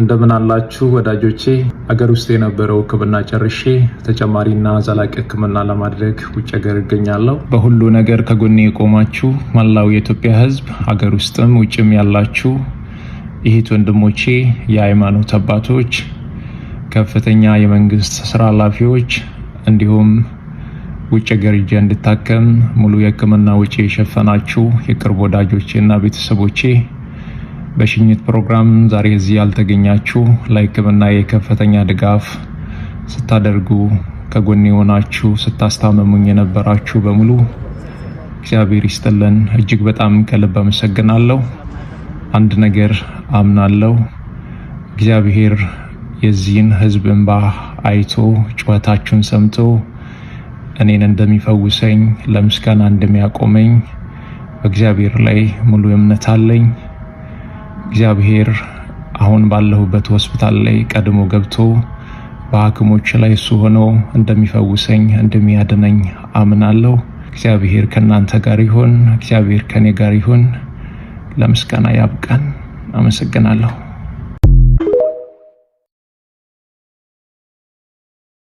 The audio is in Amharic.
እንደምን አላችሁ ወዳጆቼ? አገር ውስጥ የነበረው ሕክምና ጨርሼ ተጨማሪና ዘላቂ ሕክምና ለማድረግ ውጭ ሀገር እገኛለሁ። በሁሉ ነገር ከጎኔ የቆማችሁ መላው የኢትዮጵያ ሕዝብ አገር ውስጥም ውጭም ያላችሁ እህት ወንድሞቼ፣ የሃይማኖት አባቶች፣ ከፍተኛ የመንግስት ስራ ኃላፊዎች እንዲሁም ውጭ ሀገር ሄጄ እንድታከም ሙሉ የሕክምና ወጪ የሸፈናችሁ የቅርብ ወዳጆቼና ቤተሰቦቼ፣ በሽኝት ፕሮግራም ዛሬ እዚህ ያልተገኛችሁ ለሕክምና የከፍተኛ ድጋፍ ስታደርጉ ከጎኔ ሆናችሁ ስታስታመሙኝ የነበራችሁ በሙሉ እግዚአብሔር ይስጥልን። እጅግ በጣም ከልብ አመሰግናለሁ። አንድ ነገር አምናለሁ፣ እግዚአብሔር የዚህን ህዝብ እንባ አይቶ ጩኸታችሁን ሰምቶ እኔን እንደሚፈውሰኝ ለምስጋና እንደሚያቆመኝ በእግዚአብሔር ላይ ሙሉ እምነት አለኝ። እግዚአብሔር አሁን ባለሁበት ሆስፒታል ላይ ቀድሞ ገብቶ በሐኪሞች ላይ እሱ ሆኖ እንደሚፈውሰኝ እንደሚያድነኝ አምናለሁ። እግዚአብሔር ከእናንተ ጋር ይሁን። እግዚአብሔር ከኔ ጋር ይሁን። ለምስጋና ያብቃን። አመሰግናለሁ።